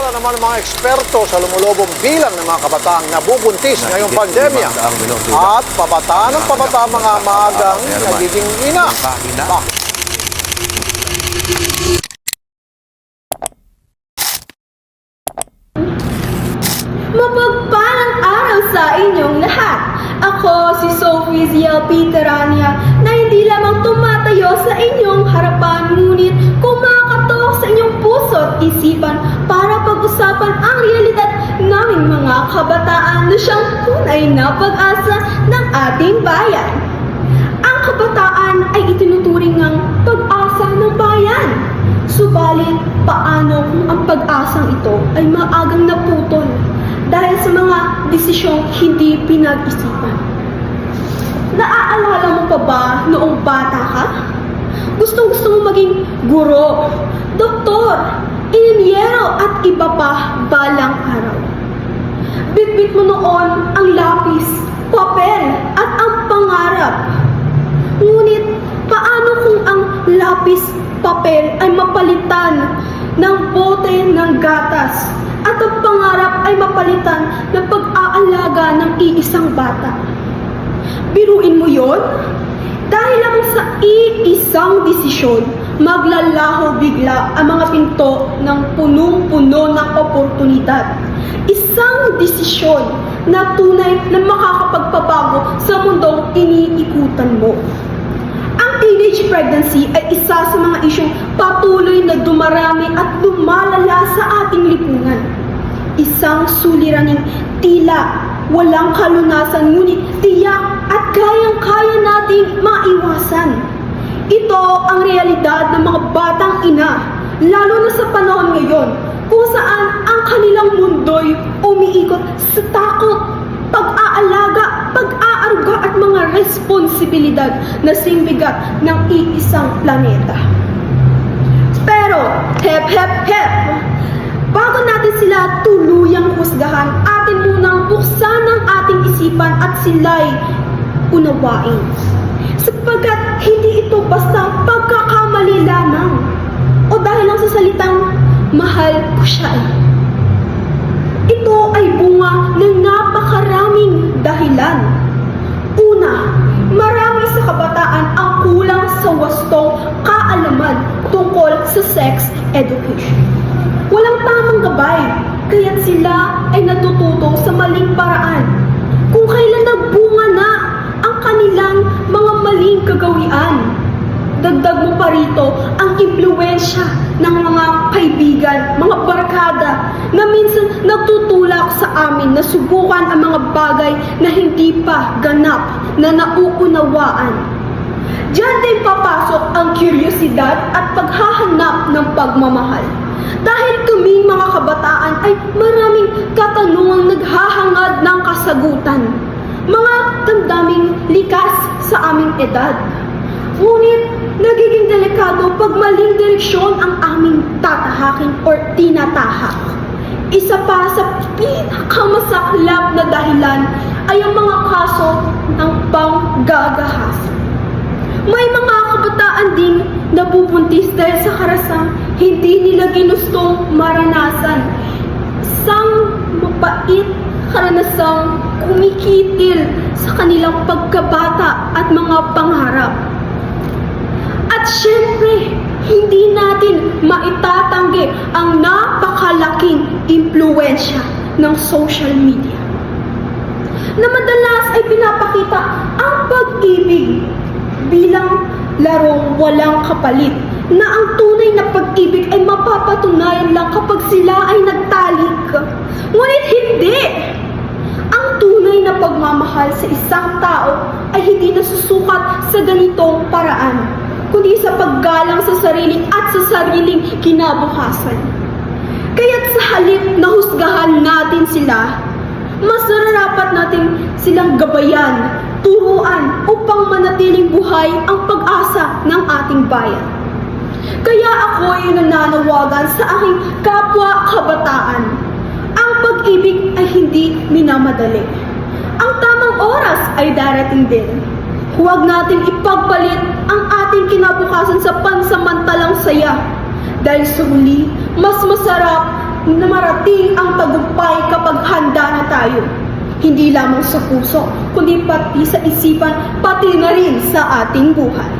Para naman ng mga eksperto sa lumulobong bilang ng mga kabataang nabubuntis ngayong pandemya at pabata ng pabata mga maagang nagiging ina. Bakit? Mapagpalang araw sa inyong lahat! Ako si Sophie ZLP Terania na hindi lamang tumatayo sa inyong harapan ngunit kumakatok sa inyong puso at isipan para pag-usapan ang realidad naming mga kabataan na siyang tunay na pag-asa ng ating bayan. Ang kabataan ay itinuturing ng pag-asa ng bayan. Subalit, paano kung ang pag-asang ito ay maagang naputol dahil sa mga desisyong hindi pinag-isipan? Naaalala mo pa ba noong bata ka? Gustong-gusto mo maging guro, doktor, inhinyero at iba pa balang araw. Bitbit mo noon ang lapis, papel at ang pangarap. Ngunit paano kung ang lapis, papel ay mapalitan ng bote ng gatas at ang pangarap ay mapalitan ng pag-aalaga ng iisang bata? Biruin mo yon? Dahil lang sa iisang desisyon, maglalaho bigla ang mga pinto ng punong-puno ng oportunidad. Isang desisyon na tunay na makakapagpabago sa mundong iniikutan mo. Ang teenage pregnancy ay isa sa mga isyong patuloy na dumarami at lumalala sa ating lipunan. Isang suliraning tila walang kalunasan ngunit tiyak at kayang-kaya nating maiwasan. Ito ang realidad ng mga batang ina, lalo na sa panahon ngayon kung saan ang kanilang mundo'y umiikot sa takot, pag-aalaga, pag-aaruga at mga responsibilidad na singbigat ng iisang planeta. Pero, hep, bago natin sila tuluyang husgahan, atin munang buksan ang ating isipan at sila'y unawain. Sapagkat hindi ito basta pagkakamali lamang o dahil lang sa salitang mahal ko siya. Ito ay bunga ng napakaraming dahilan. Una, marami sa kabataan ang kulang sa wastong kaalaman tungkol sa sex education. Walang tamang gabay, kaya't sila ay natututo sa maling paraan. Kung kailan nagbunga na ang kanilang mga maling kagawian. Dagdag mo pa rito ang impluwensya ng mga kaibigan, mga barkada na minsan nagtutulak sa amin na subukan ang mga bagay na hindi pa ganap na nauunawaan. Diyan din papasok ang kuryosidad at paghahanap ng pagmamahal. Dahil kaming mga kabataan ay maraming katanungang naghahangad ng kasagutan. Mga damdaming likas sa aming edad. Ngunit nagiging delikado pag maling direksyon ang aming tatahakin or tinatahak. Isa pa sa pinakamasaklap na dahilan ay ang mga kaso ng panggagahas. May mga kabataan ding nabubuntis dahil sa karasang hindi nila ginustong maranasan. Isang mapait karanasang kumikitil sa kanilang pagkabata at mga pangarap. At syempre, hindi natin maitatanggi ang napakalaking impluwensya ng social media na madalas ay pinapakita ang pag-ibig bilang larong walang kapalit, na ang tunay na pag-ibig ay mapapatunayan lang kapag sila ay nagtalik. Ngunit hindi! Ang tunay na pagmamahal sa isang tao ay hindi nasusukat sa ganitong paraan, kundi sa paggalang sa sarili at sa sariling kinabukasan. Kaya't sa halip na husgahan natin sila, mas nararapat natin silang gabayan, turuan upang manatiling buhay ang pag-asa ng ating bayan. Kaya ako ay nananawagan sa aking kapwa kabataan. Ang pag-ibig ay hindi minamadali. Ang tamang oras ay darating din. Huwag nating ipagpalit ang ating kinabukasan sa pansamantalang saya. Dahil sa huli, mas masarap na marating ang tagumpay kapag handa na tayo. Hindi lamang sa puso, kundi pati sa isipan, pati na rin sa ating buhay.